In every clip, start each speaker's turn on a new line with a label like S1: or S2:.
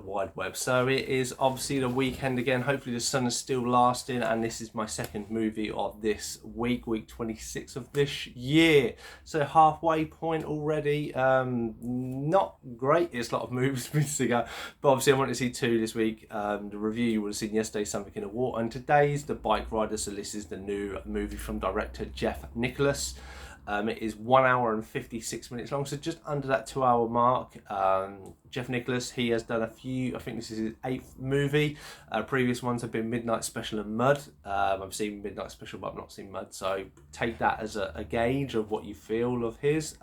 S1: World Wide Web. So it is obviously the weekend again. Hopefully the sun is still lasting, and this is my second movie of this week 26 of this year. So halfway point already. Not great. It's a lot of movies to go, but obviously I want to see two this week. The review you would have seen yesterday, Something in the Water, and today's the Bikeriders. So this is the new movie from director Jeff Nicholas. It is 1 hour and 56 minutes long, so just under that 2 hour mark. Jeff Nicholas, he has done a few, I think this is his 8th movie. Previous ones have been Midnight Special and Mud. I've seen Midnight Special, but I've not seen Mud, so take that as a gauge of what you feel of his.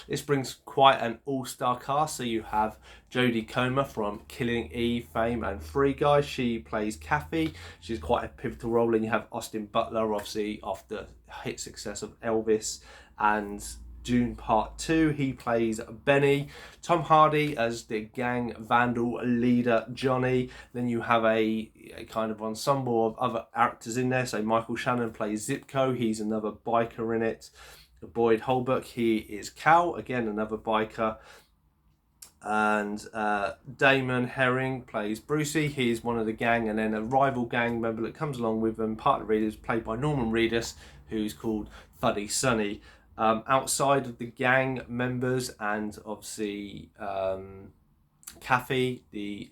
S1: This brings quite an all-star cast. So you have Jodie Comer from Killing Eve fame and Free Guy. She plays Kathy. She's quite a pivotal role. And you have Austin Butler, obviously, off the hit success of Elvis and Dune Part 2. He plays Benny. Tom Hardy as the gang vandal leader, Johnny. Then you have a kind of ensemble of other actors in there. So Michael Shannon plays Zipco. He's another biker in it. Boyd Holbrook, he is Cal, again another biker, and Damon Herring plays Brucey. He's one of the gang, and then a rival gang member that comes along with them, part of the Readers, played by Norman Reedus, who's called Fuddy Sunny. Outside of the gang members and obviously Kathy, the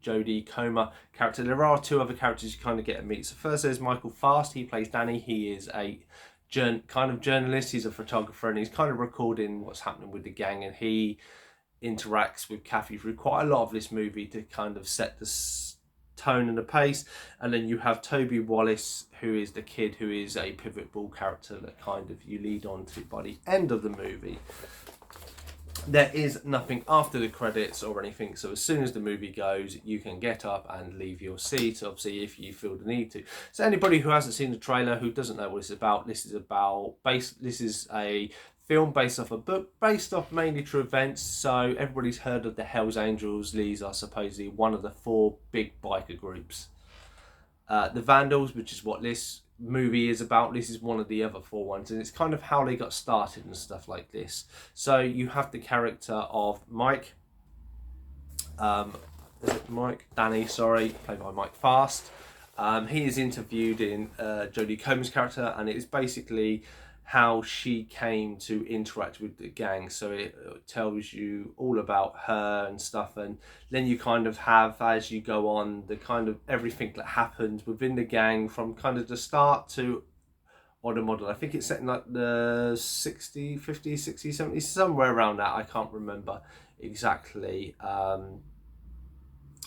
S1: Jodie Comer character, there are two other characters you kind of get to meet. So first there's Michael Fast. He plays Danny. He is a kind of journalist. He's a photographer, and he's kind of recording what's happening with the gang, and he interacts with Kathy through quite a lot of this movie to kind of set the tone and the pace. And then you have Toby Wallace, who is the kid who is a pivotal character that kind of you lead on to by the end of the movie. There is nothing after the credits or anything, so as soon as the movie goes, you can get up and leave your seat, obviously, if you feel the need to. So anybody who hasn't seen the trailer, who doesn't know what it's about, this is a film based off a book, based off mainly true events. So everybody's heard of the Hells Angels. These are supposedly one of the 4 big biker groups. The Vandals, which is what this movie is about, this is one of the other 4 ones, and it's kind of how they got started and stuff like this. So you have the character of Mike, Danny, played by Mike Fast. He is interviewed in Jodie Comer's character, and it is basically how she came to interact with the gang. So it tells you all about her and stuff, and then you kind of have, as you go on, the kind of everything that happens within the gang from kind of the start to Odd Model. I think it's set in like the 50s, 60s, 70s, somewhere around that. I can't remember exactly. But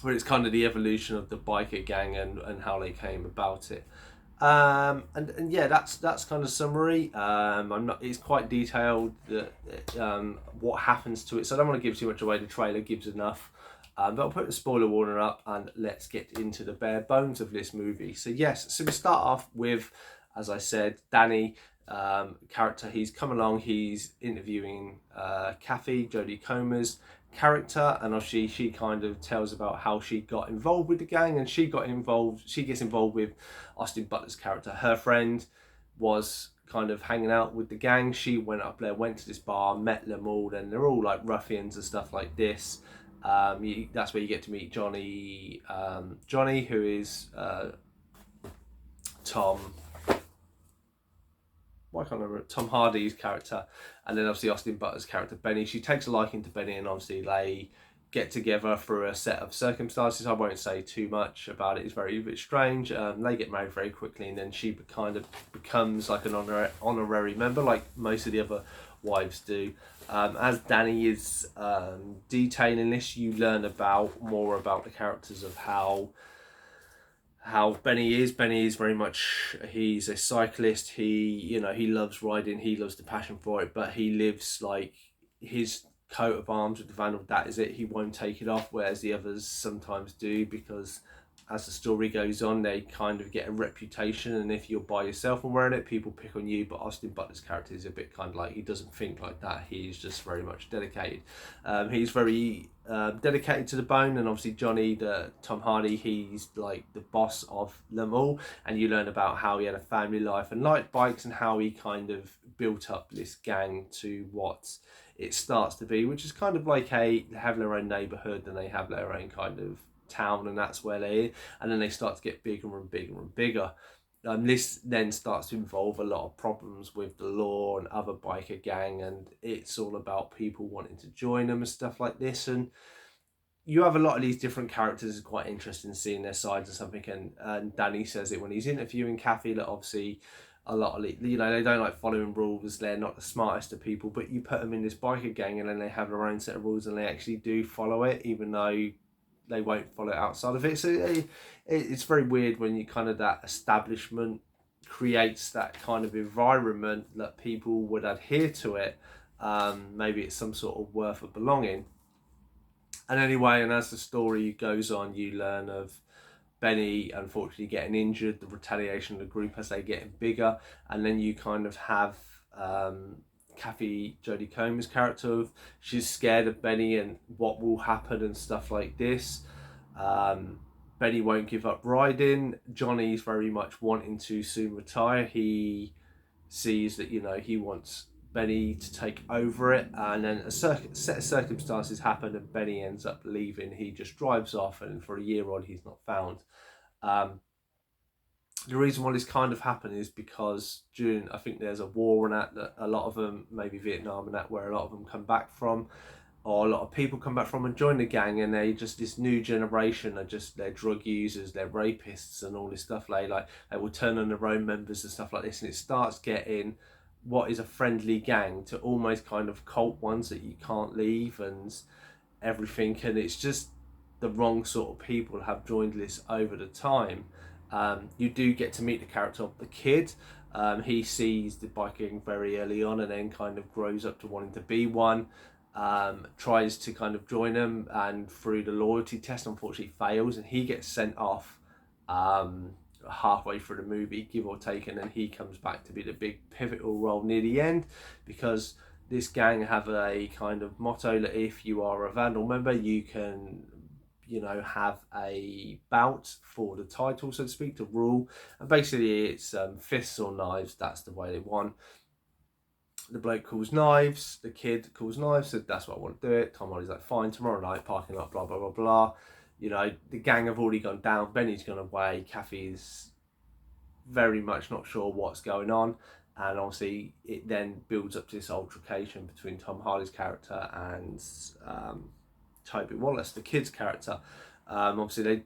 S1: it's kind of the evolution of the biker gang and how they came about it. And yeah, that's kind of summary. It's quite detailed what happens to it, so I don't want to give too much away. The trailer gives enough, but I'll put the spoiler warning up and let's get into the bare bones of this movie. So yes, so we start off with, as I said, Danny, character. He's come along, he's interviewing Kathy, Jodie Comer's character, and obviously she kind of tells about how she got involved with the gang, and she gets involved with Austin Butler's character. Her friend was kind of hanging out with the gang. She went up there, went to this bar, met them all, and they're all like ruffians and stuff like this. That's where you get to meet Johnny, who is Tom Hardy's character, and then obviously Austin Butler's character, Benny. She takes a liking to Benny, and obviously they get together through a set of circumstances. I won't say too much about it. It's a bit strange. They get married very quickly, and then she kind of becomes like an honorary member, like most of the other wives do. As Danny is detailing this, you learn more about the characters of how Benny is. Benny is very much, he's a cyclist. He loves riding. He loves the passion for it, but he lives like his coat of arms with the Vandal. That is it. He won't take it off, whereas the others sometimes do, because as the story goes on, they kind of get a reputation, and if you're by yourself and wearing it, people pick on you. But Austin Butler's character is a bit kind of like, he doesn't think like that. He's just very much dedicated. He's very dedicated to the bone, and obviously Johnny, Tom Hardy, he's like the boss of them all, and you learn about how he had a family life and liked bikes, and how he kind of built up this gang to what it starts to be, which is kind of like they have their own neighbourhood and they have their own kind of town, and that's where and then they start to get bigger and bigger and bigger. This then starts to involve a lot of problems with the law and other biker gang, and it's all about people wanting to join them and stuff like this. And you have a lot of these different characters. It's quite interesting seeing their sides of something. And Danny says it when he's interviewing Kathy, that obviously a lot of, they don't like following rules. They're not the smartest of people, but you put them in this biker gang and then they have their own set of rules and they actually do follow it, even though they won't follow it outside of it. So it's very weird when you kind of, that establishment creates that kind of environment that people would adhere to it. Maybe it's some sort of worth of belonging. And anyway, and as the story goes on, you learn of Benny unfortunately getting injured, the retaliation of the group as they get bigger, and then you kind of have Kathy, Jodie Comer's character, of she's scared of Benny and what will happen and stuff like this. Benny won't give up riding. Johnny's very much wanting to soon retire. He sees that, he wants Benny to take over it, and then a set of circumstances happen and Benny ends up leaving. He just drives off, and for a year on he's not found. The reason why this kind of happened is because during, I think there's a war and that a lot of them, maybe Vietnam and that, where a lot of them come back from, or a lot of people come back from and join the gang, and they just, this new generation are just, they're drug users, they're rapists and all this stuff. They will turn on their own members and stuff like this, and it starts getting what is a friendly gang to almost kind of cult ones that you can't leave and everything. And it's just the wrong sort of people have joined this over the time. You do get to meet the character of the kid. He sees the biking very early on and then kind of grows up to wanting to be one. Tries to kind of join them, and through the loyalty test unfortunately fails, and he gets sent off halfway through the movie, give or take, and then he comes back to be the big pivotal role near the end, because this gang have a kind of motto that if you are a Vandal member, you can have a bout for the title, so to speak, to rule. And basically it's fists or knives, that's the way they want. The bloke calls knives, the kid calls knives, so that's what I want to do it. Tom Hardy's like, fine, tomorrow night, parking lot, blah blah blah blah. The gang have already gone down, Benny's gone away, Kathy's very much not sure what's going on, and obviously it then builds up to this altercation between Tom Hardy's character and Toby Wallace, the kid's character. Obviously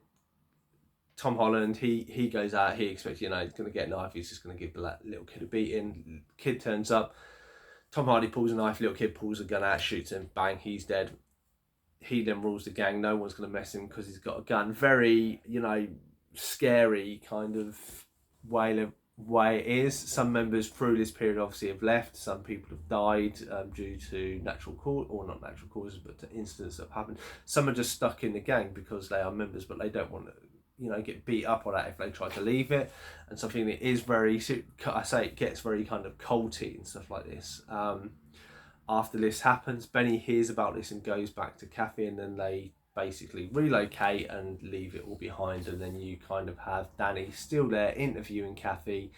S1: Tom Holland, he goes out, he expects, he's going to get a knife, he's just going to give the little kid a beating. Kid turns up, Tom Hardy pulls a knife, little kid pulls a gun out, shoots him, bang, he's dead. He then rules the gang, no one's going to mess him because he's got a gun. Very, scary kind of way it is. Some members through this period obviously have left, some people have died due to natural cause, or not natural causes, but to incidents that have happened. Some are just stuck in the gang because they are members, but they don't want to get beat up on that if they try to leave it. And something that is very, I say, it gets very kind of culty and stuff like this. After this happens, Benny hears about this and goes back to Kathy, and then they basically relocate and leave it all behind. And then you kind of have Danny still there interviewing Kathy,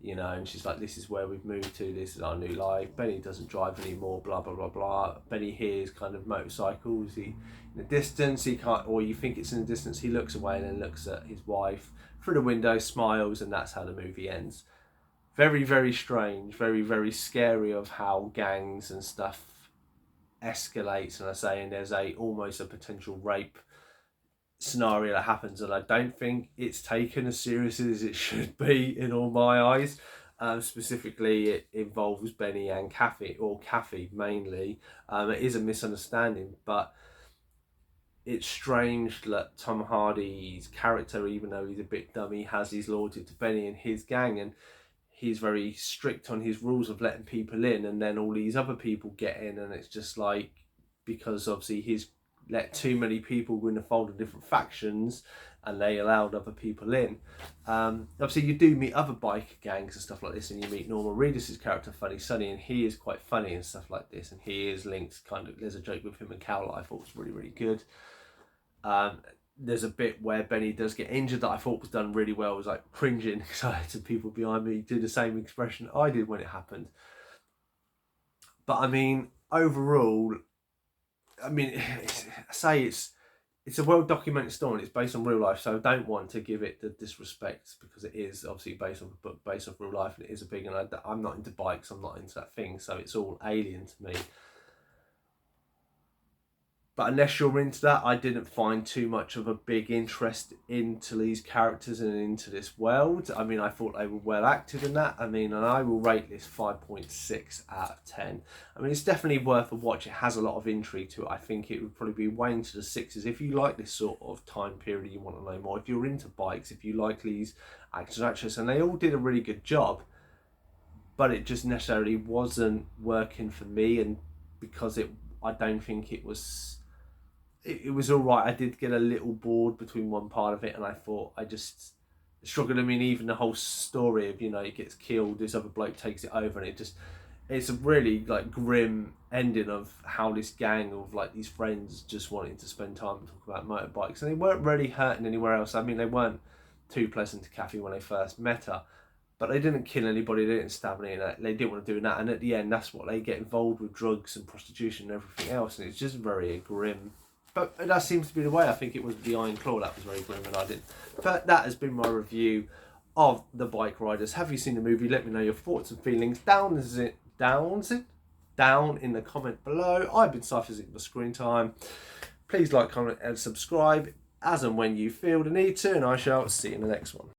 S1: and she's like, this is where we've moved to, this is our new life. Benny doesn't drive anymore, blah blah blah blah. Benny hears kind of motorcycles, he in the distance, he can't, or you think it's in the distance, he looks away and then looks at his wife through the window, smiles, and that's how the movie ends. Very, very strange, very, very scary of how gangs and stuff escalates. And I say, and there's almost a potential rape scenario that happens, and I don't think it's taken as seriously as it should be in all my eyes. Specifically, it involves Benny and Kathy, or Kathy mainly. It is a misunderstanding, but it's strange that Tom Hardy's character, even though he's a bit dumb, he has his loyalty to Benny and his gang, and he's very strict on his rules of letting people in, and then all these other people get in, and it's just like, because obviously he's let too many people in the fold of different factions, and they allowed other people in. Obviously you do meet other bike gangs and stuff like this, and you meet Norman Reedus' character, Funny Sonny, and he is quite funny and stuff like this, and he is linked kind of, there's a joke with him and Cal that I thought was really, really good. There's a bit where Benny does get injured that I thought was done really well. I was like cringing because I had some people behind me do the same expression I did when it happened. But I mean, overall, I mean, it's a well documented story and it's based on real life, so I don't want to give it the disrespect because it is obviously based on a book, based on real life, and it is a big. And I'm not into bikes, I'm not into that thing, so it's all alien to me. But unless you're into that, I didn't find too much of a big interest into these characters and into this world. I mean, I thought they were well acted in that. I mean, and I will rate this 5.6 out of 10. I mean, it's definitely worth a watch. It has a lot of intrigue to it. I think it would probably be way into the sixes if you like this sort of time period. You want to know more. If you're into bikes, if you like these actors and actresses, and they all did a really good job, but it just necessarily wasn't working for me, and because I don't think it was. It was all right. I did get a little bored between one part of it, and I thought I just struggled. I mean, even the whole story of he gets killed, this other bloke takes it over, and it's a really like grim ending of how this gang of like these friends just wanting to spend time and talk about motorbikes, and they weren't really hurting anywhere else. I mean, they weren't too pleasant to Kathy when they first met her, but they didn't kill anybody, they didn't stab anybody, they didn't want to do that, and at the end, that's what they get involved with, drugs and prostitution and everything else, and it's just very grim. But that seems to be the way. I think it was the Iron Claw that was very grim, and I didn't. But that has been my review of the Bikeriders. Have you seen the movie? Let me know your thoughts and feelings down in the comment below. I've been Cypher for Screen Time. Please like, comment, and subscribe as and when you feel the need to, and I shall see you in the next one.